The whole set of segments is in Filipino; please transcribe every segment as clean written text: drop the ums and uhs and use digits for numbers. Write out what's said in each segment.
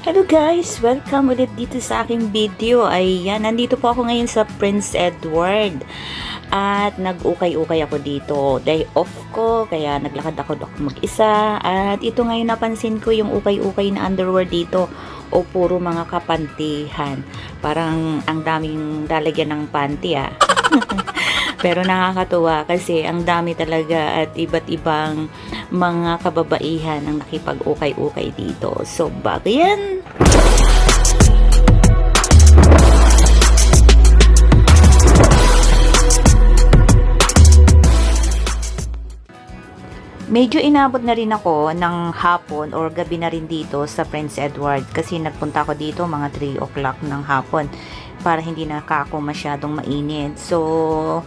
Hello guys! Welcome ulit dito sa aking video. Ayan, nandito po ako ngayon sa Prince Edward. At nag-ukay-ukay ako dito. Day off ko, kaya naglakad ako mag-isa. At ito ngayon napansin ko yung ukay-ukay na underwear dito. O puro mga kapantihan. Parang ang daming lalagyan ng panty Pero nakakatuwa kasi ang dami talaga at iba't ibang mga kababaihan ang nakipag-ukay-ukay dito. So, bago yan! Medyo inabot na rin ako ng hapon or gabi na rin dito sa Prince Edward kasi nagpunta ako dito mga 3 o'clock ng hapon para hindi nakako masyadong mainit. So,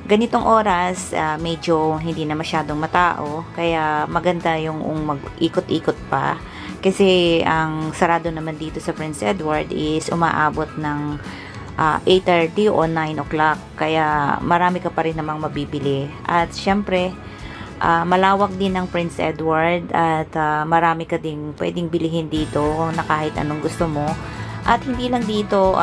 ganitong oras, medyo hindi na masyadong matao kaya maganda yung mag-ikot-ikot pa kasi ang sarado naman dito sa Prince Edward is umaabot ng 8:30 o 9 o'clock kaya marami ka pa rin namang mabibili at syempre malawak din ang Prince Edward at marami ka ding pwedeng bilihin dito na kahit anong gusto mo. At hindi lang dito,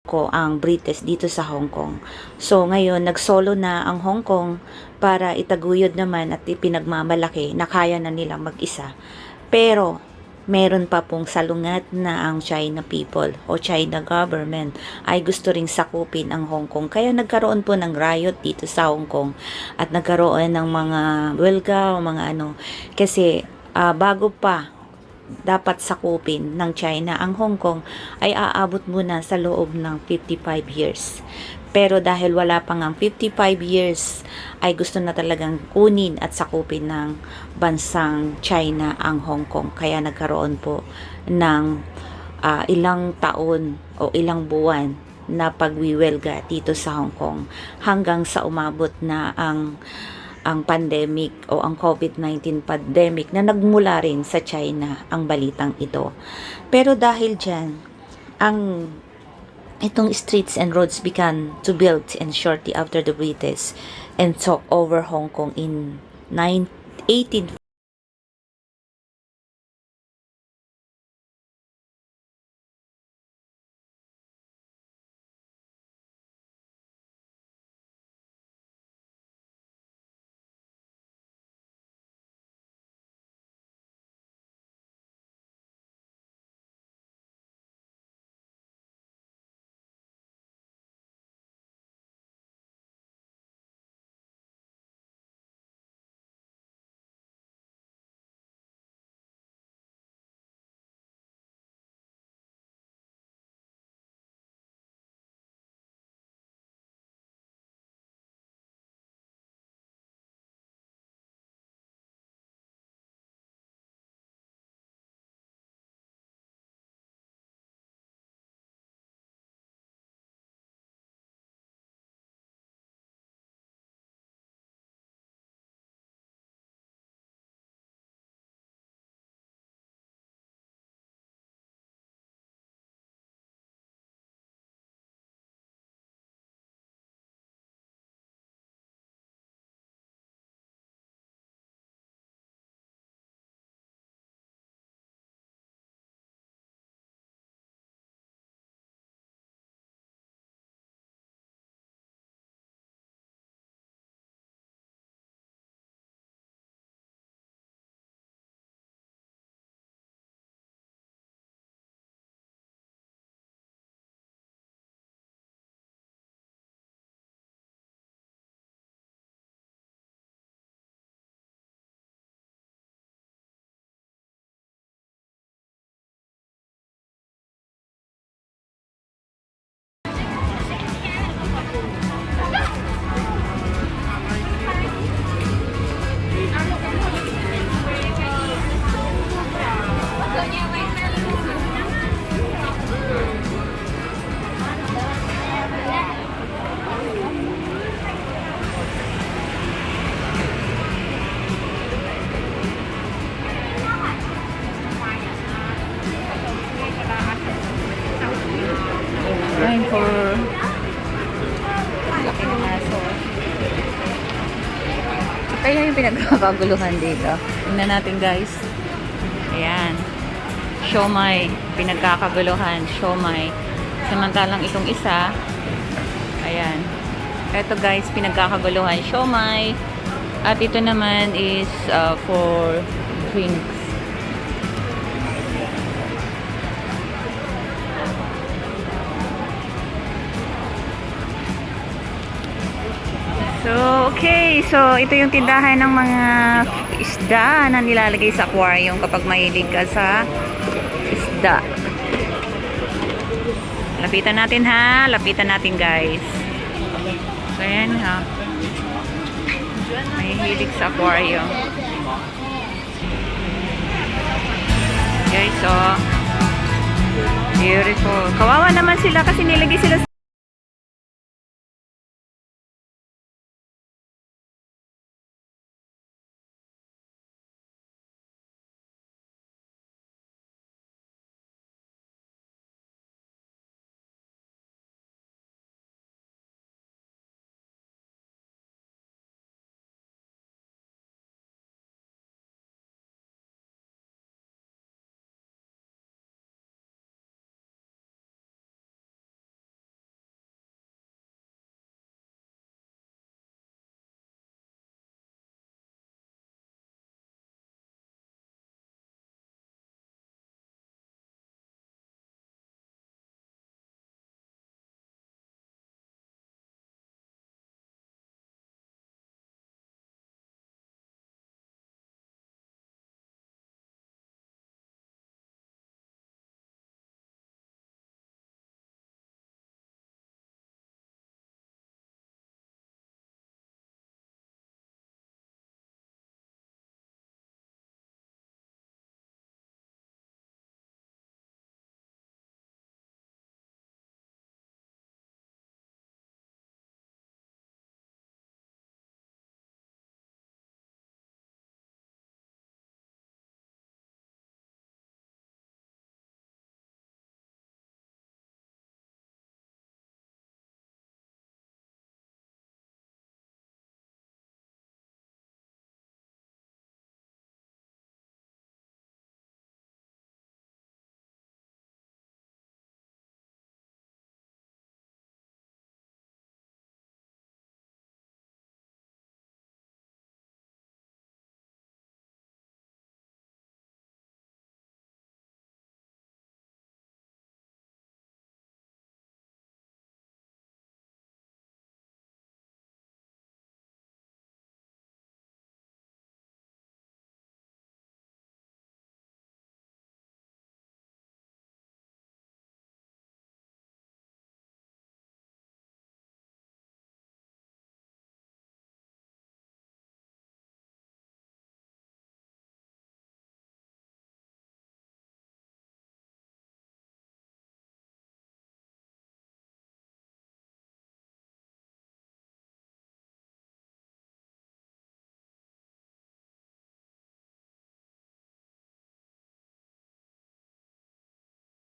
ko ang British dito sa Hong Kong. So ngayon nagsolo na ang Hong Kong para itaguyod naman at ipinagmamalaki na kaya na nilang mag-isa. Pero meron pa pong salungat na ang China people o China government ay gusto ring sakupin ang Hong Kong. Kaya nagkaroon po ng riot dito sa Hong Kong at nagkaroon ng mga welga o mga ano. Kasi bago pa dapat sakupin ng China ang Hong Kong ay aabot muna sa loob ng 55 years. Pero dahil wala pang ang 55 years ay gusto na talagang kunin at sakupin ng bansang China ang Hong Kong. Kaya nagkaroon po ng ilang taon o ilang buwan na pagwiwelga dito sa Hong Kong hanggang sa umabot na ang pandemic o ang COVID-19 pandemic na nagmula rin sa China ang balitang ito. Pero dahil dyan, itong streets and roads began to build and shortly after the British and took over Hong Kong in 18 pinagkakaguluhan dito. Tingnan natin guys. Ayan. Siomai. Pinagkakaguluhan. Siomai. Samantalang itong isa. Ayan. Ito guys, pinagkakaguluhan. Siomai. At ito naman is for drinks. So, okay. So, ito yung tindahan ng mga isda na nilalagay sa aquarium kapag mahilig ka sa isda. Lapitan natin ha. Lapitan natin guys. So, ayan ha. Mahilig sa aquarium. Guys, oh. Beautiful. Kawawa naman sila kasi nilagay sila